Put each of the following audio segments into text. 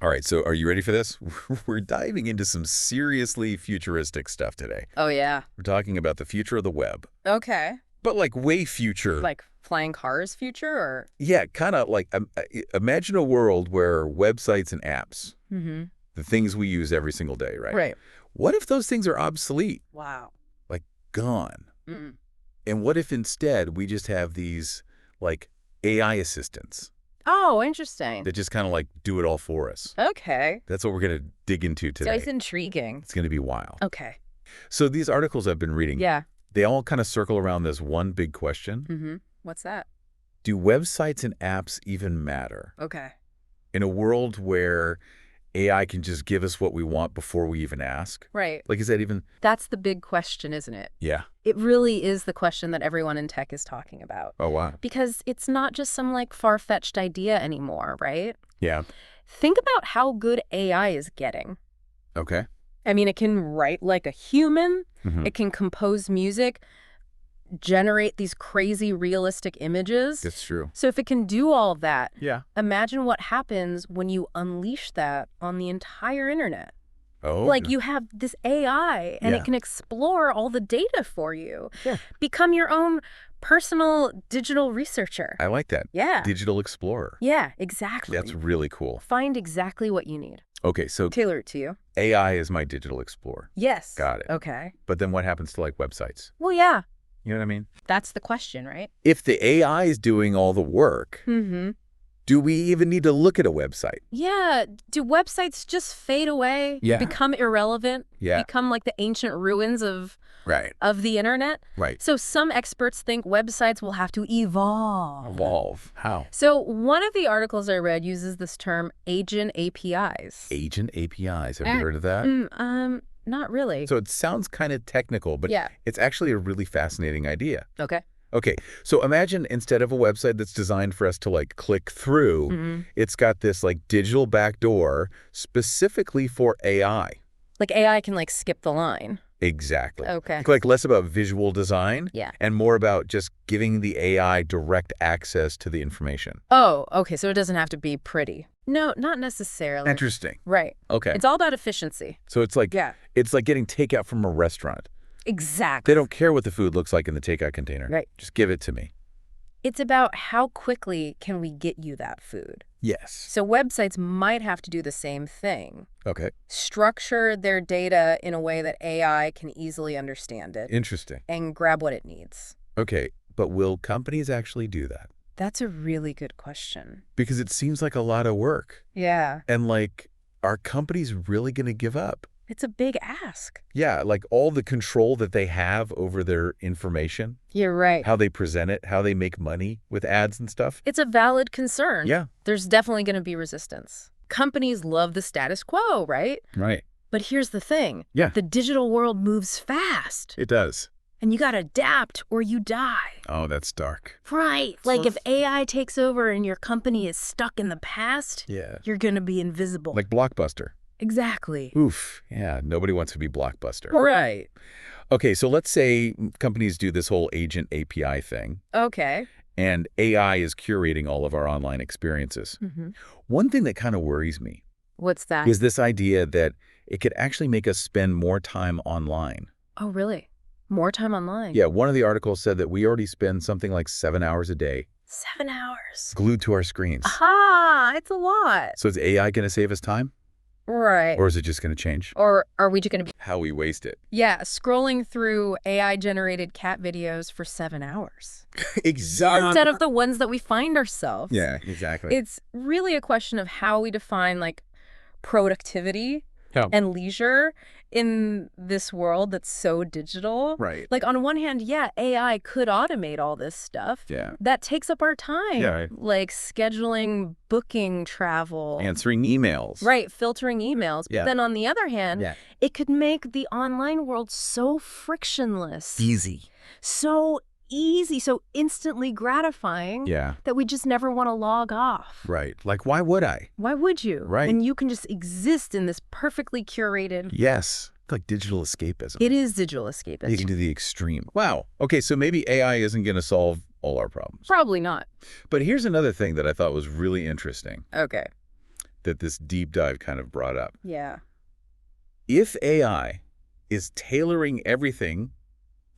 All right, so are you ready for this? We're diving into some seriously futuristic stuff today. Oh, yeah. We're talking about the future of the web, Okay. but like way future. Like flying cars future or? Yeah, kind of like imagine a world where websites and apps, Mm-hmm. the things we use every single day, right? Right. What if those things are obsolete, Wow. like gone? Mm-mm. And what if instead we just have these like AI assistants Oh, interesting. that just kind of like do it all for us? Okay. That's what we're going to dig into So today. it's intriguing. It's going to be wild. Okay. So these articles I've been reading, Yeah. they all kind of circle around this one big question. Mm-hmm. What's that? Do websites and apps even matter? Okay. In a world where AI can just give us what we want before we even ask? Right. Like, is that even... That's the big question, isn't it? Yeah. It really is the question that everyone in tech is talking about. Oh, wow. Because it's not just some like far-fetched idea anymore, right? Yeah. Think about how good AI is getting. Okay. I mean, it can write like a human. Mm-hmm. It can compose music, generate these crazy realistic images. That's true. So if it can do all of that, Yeah. imagine what happens when you unleash that on the entire internet. Oh. Like you have this AI and Yeah. it can explore all the data for you. Yeah. Become your own personal digital researcher. I like that. Yeah. Digital Explorer. Yeah, exactly. That's really cool. Find exactly what you need. Okay, so Tailor it to you. AI is my Digital Explorer. Yes. Got it. Okay. But then what happens to like websites? Well, yeah. You know what I mean? That's the question, right? If the AI is doing all the work, Mm-hmm. do we even need to look at a website? Yeah. Do websites just fade away? Yeah. Become irrelevant? Yeah. Become like the ancient ruins of Right. the internet? Right. So some experts think websites will have to evolve. Evolve. How? So one of the articles I read uses this term agent APIs. Agent APIs. Have you heard of that? Not really. So it sounds kind of technical, but Yeah. it's actually a really fascinating idea. Okay. Okay, so imagine instead of a website that's designed for us to like click through, Mm-hmm. it's got this like digital backdoor specifically for AI. Like AI can like skip the line. Exactly. Okay. Like less about visual design Yeah. and more about just giving the AI direct access to the information. Oh, okay. So it doesn't have to be pretty. No, not necessarily. Interesting. Right. Okay. It's all about efficiency. So it's like Yeah. it's like getting takeout from a restaurant. Exactly. They don't care what the food looks like in the takeout container. Right. Just give it to me. It's about how quickly can we get you that food. Yes. So websites might have to do the same thing. Okay. Structure their data in a way that AI can easily understand it Interesting. and grab what it needs. Okay, but will companies actually do that? That's a really good question. Because it seems like a lot of work. Yeah. And like, are companies really going to give up? It's a big ask. Yeah, like all the control that they have over their information, You're right. how they present it, how they make money with ads and stuff. It's a valid concern. Yeah. There's definitely going to be resistance. Companies love the status quo, right? Right. But here's the thing. Yeah. The digital world moves fast. It does. And you got to adapt or you die. Oh, that's dark. Right. Like if AI takes over and your company is stuck in the past, Yeah. you're going to be invisible. Like Blockbuster. Exactly. Oof. Yeah, nobody wants to be Blockbuster. Right. Okay, so let's say companies do this whole agent API thing, Okay. and AI is curating all of our online experiences. Mm-hmm. One thing that kind of worries me What's that? is this idea that it could actually make us spend more time online. Oh, really? More time online? Yeah, one of the articles said that we already spend something like 7 hours a day 7 hours. glued to our screens. Aha! It's a lot. So is AI going to save us time? Right. Or is it just going to change Or are we just going to be... how we waste it? Yeah, scrolling through AI-generated cat videos for 7 hours. Exactly. Instead of the ones that we find ourselves. Yeah, exactly. It's really a question of how we define, like, productivity Yeah. and leisure in this world that's so digital. Right. Like, on one hand, yeah, AI could automate all this stuff. Yeah. That takes up our time. Yeah, right. Like scheduling, booking travel. Answering emails. Right, filtering emails. Yeah. But then on the other hand, Yeah. it could make the online world so frictionless, Easy. so easy, so instantly gratifying Yeah. that we just never want to log off. Right. Like, why would I? Why would you? Right. And you can just exist in this perfectly curated... Yes. Like digital escapism. It is digital Taken escapism. to the extreme. Wow. Okay, so maybe AI isn't going to solve all our problems. Probably not. But here's another thing that I thought was really interesting. Okay. that this deep dive kind of brought up. Yeah. If AI is tailoring everything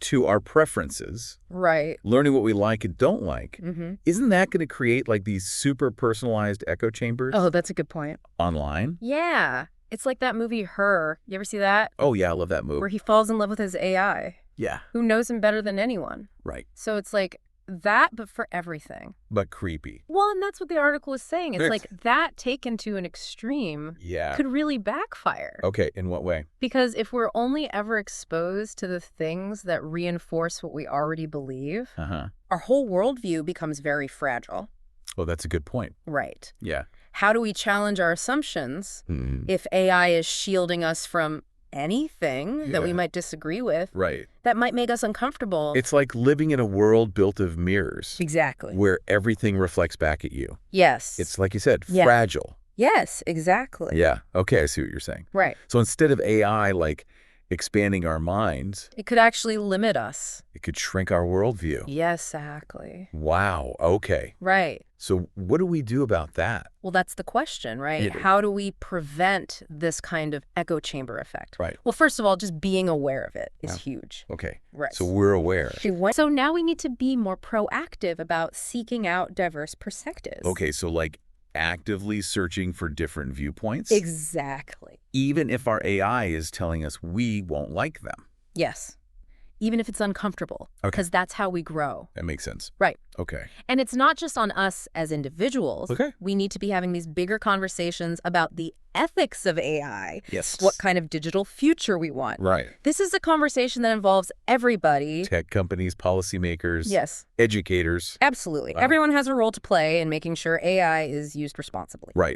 to our preferences, Right. learning what we like and don't like, Mm-hmm. isn't that going to create like these super personalized echo chambers Oh, that's a good point. online? Yeah. It's like that movie Her. You ever see that? Oh, yeah, I love that Where movie. he falls in love with his AI, Yeah, who knows him better than anyone. right. So it's like that, but for everything. But creepy. Well, and that's what the article is saying. It's Yes. like that taken to an extreme Yeah. could really backfire. Okay, in what way? Because if we're only ever exposed to the things that reinforce what we already believe, Uh-huh. our whole worldview becomes very fragile. Well, that's a good point. Right. Yeah. How do we challenge our assumptions Mhm. if AI is shielding us from anything that we Yeah. might disagree with Right. that might make us uncomfortable? It's like living in a world built of mirrors Exactly. where everything reflects back at you. Yes. It's like you said, Yeah. fragile. Yes, exactly. Yeah. Okay, I see what you're saying. Right. So instead of AI like expanding our minds, It could actually limit us. it could shrink our worldview. Yes, exactly. Wow. Okay. Right. So what do we do about that? Well, that's the question, right? It is. How do we prevent this kind of echo chamber effect? Right. Well, first of all, just being aware of it is Yeah. huge. Okay. Right. So we're aware. So now we need to be more proactive about seeking out diverse perspectives. Okay. So like actively searching for different viewpoints, Exactly. even if our AI is telling us we won't like them. Yes. Even if it's uncomfortable, Okay. because that's how we grow. That makes sense. Right. Okay. And it's not just on us as individuals. Okay. We need to be having these bigger conversations about the ethics of AI, Yes. what kind of digital future we want. Right. This is a conversation that involves everybody. Tech companies, policymakers, Yes, educators. absolutely. Wow. Everyone has a role to play in making sure AI is used responsibly. Right.